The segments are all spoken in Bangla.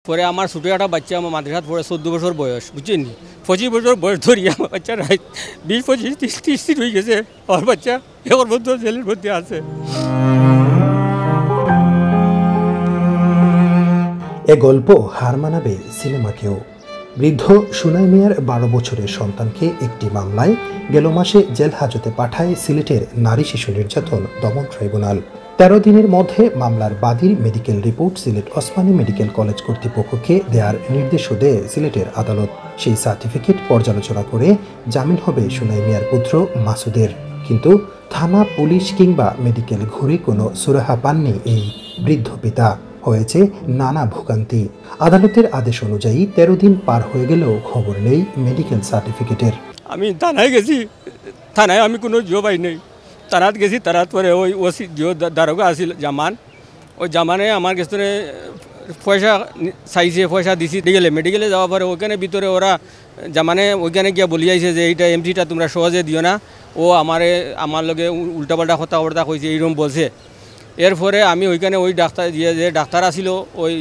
পরে আমার ছোটো একটা বাচ্চা আমার মাদ্রাসাত পড়ে 14 বছর বয়স, বুঝছেন 25 বছর বয়স ধরি আমার বাচ্চা 20-25-30 দিন হয়ে গেছে আমার বাচ্চা এখন মধ্যে জেলের মধ্যে আছে। এ গল্প হার মানাবে সিনেমাকেও। বৃদ্ধ সুনাই মিয়ার 12 বছরের সন্তানকে একটি মামলায় গেল মাসে জেল হাজতে পাঠায় সিলেটের নারী শিশু নির্যাতন দমন ট্রাইব্যুনাল। 13 দিনের মধ্যে মামলার বাদীর medical report Sylhet Osmani medical college কর্তৃপক্ষকে দেওয়ার নির্দেশও দেয় সিলেটের আদালত। সেই সার্টিফিকেট পর্যালোচনা করে জামিন হবে সুনাই মিয়ার পুত্র মাসুদের। কিন্তু থানা, পুলিশ কিংবা মেডিকেল ঘুরে কোনো সুরাহা পাননি এই বৃদ্ধ পিতা। হয়েছে নানা ভোগান্তি। আদালতের আদেশ অনুযায়ী 13 দিন পার হয়ে গেলেও খবর নেই মেডিকেল সার্টিফিকেটের। আমি থানায় গেছি, থানায় আমি কোনো জো পাই নেই। তারাত গেছি, তারাত পরে ওই ওসি জিও দারোগা আসিল জামান, ওই জামানে আমার কাছে পয়সা চাইছে, পয়সা দিছি মেডিকেলে যাওয়ার পরে ওইখানে ভিতরে ওরা জামানে ওইখানে গিয়া বলি আইছে যে এইটা এমটিটা তোমরা সহজে দিও না, ও আমার লগে উল্টাপাল্টা কথাবার্তা কইছে এইরকম বলছে। এরপরে আমি ওইখানে ওই ডাক্তার যে ডাক্তার আসিল ওই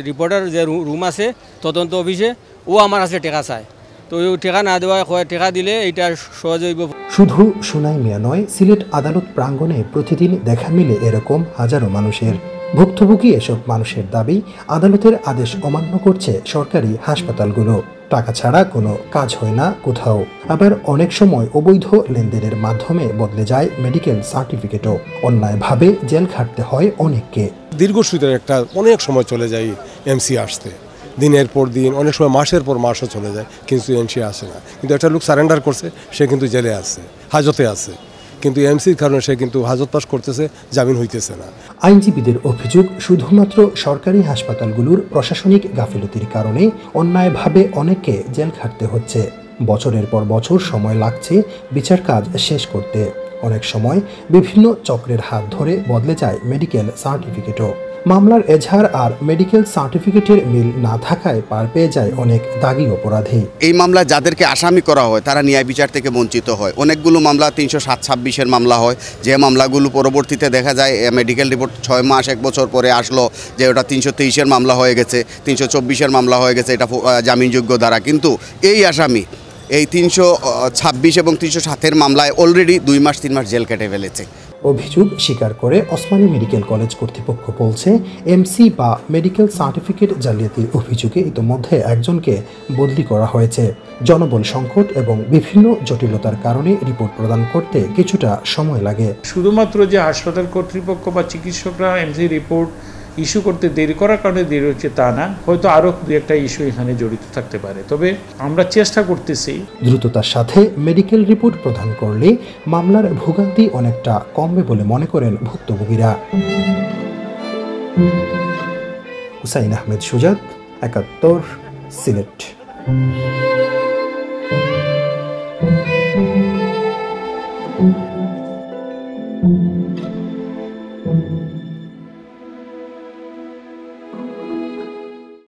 রিপোর্টার যে রুম আছে তদন্ত অফিসে, ও আমার কাছে টেকা চায়। তো ওই টেকা না দেওয়া টেকা দিলে এইটা সহজ হইব। শুধু সুনাই মিয়া নয়, সিলেট আদালত প্রাঙ্গণে প্রতিদিন দেখা মিলে এরকম হাজারো মানুষের। ভুক্তভোগী এসব মানুষের দাবি, আদালতের আদেশ অমান্য করছে সরকারি হাসপাতালগুলো। টাকা ছাড়া কোনো কাজ হয় না কোথাও। আবার অনেক সময় অবৈধ লেনদেনের মাধ্যমে বদলে যায় মেডিকেল সার্টিফিকেটও। অন্যায়ভাবে জেল খাটতে হয় অনেককে। দীর্ঘসূত্রের একটা অনেক সময় চলে যায় এমসি আসতে, দিনের পর দিন, অনেক সময় মাসের পর মাসও চলে যায়, কিন্তু এমসি আসে না। কিন্তু একটা লোক সারেন্ডার করছে, সে কিন্তু জেলে আছে, হাজতে আছে, কিন্তু এমসির কারণে সে কিন্তু হাজত পাস করতেছে, জামিন হইতেছে না। আইনজীবীদের অভিযোগ, শুধুমাত্র সরকারি হাসপাতালগুলোর প্রশাসনিক গাফিলতির কারণে অন্যায়ভাবে অনেককে জেল খাটতে হচ্ছে। বছরের পর বছর সময় লাগছে বিচার কাজ শেষ করতে। অনেক সময় বিভিন্ন চক্রের হাত ধরে বদলে যায় মেডিকেল সার্টিফিকেটও। মামলার এজাহার আর মেডিকেল সার্টিফিকেটের মিল না থাকায় পার পেয়ে যায় অনেক দাগী অপরাধী। এই মামলা যাদেরকে আসামি করা হয় তারা ন্যায় বিচার থেকে বঞ্চিত হয়। অনেকগুলো মামলা 307-26-এর মামলা হয়, যে মামলাগুলো পরবর্তীতে দেখা যায় মেডিকেল রিপোর্ট 6 মাস 1 বছর পরে আসলো যে ওটা 323-এর মামলা হয়ে গেছে, 324-এর মামলা হয়ে গেছে, এটা জামিনযোগ্য দ্বারা। কিন্তু এই আসামি এই 326 এবং 307-এর মামলায় অলরেডি 2 মাস 3 মাস জেল কেটে ফেলেছে। অভিযোগ স্বীকার করে ওসমানী মেডিকেল কলেজ কর্তৃপক্ষ বলছে, এমসি বা মেডিকেল সার্টিফিকেট জালিয়াতির অভিযোগে ইতোমধ্যে একজনকে বদলি করা হয়েছে। জনবল সংকট এবং বিভিন্ন জটিলতার কারণে রিপোর্ট প্রদান করতে কিছুটা সময় লাগে। শুধুমাত্র যে হাসপাতাল কর্তৃপক্ষ বা চিকিৎসকরা এমসি রিপোর্ট ইস্যু করতে দেরি করার কারণে দেরি হচ্ছে তা না, হয়তো আরও দু একটা ইস্যু এখানে জড়িত থাকতে পারে। তবে আমরা চেষ্টা করতেছি দ্রুততার সাথে মেডিকেল রিপোর্ট প্রদান করলে মামলার ভোগান্তি অনেকটা কমবে বলে মনে করেন ভুক্তভোগীরা। হুসাইন আহমেদ সুজাত, 71, সিলেট।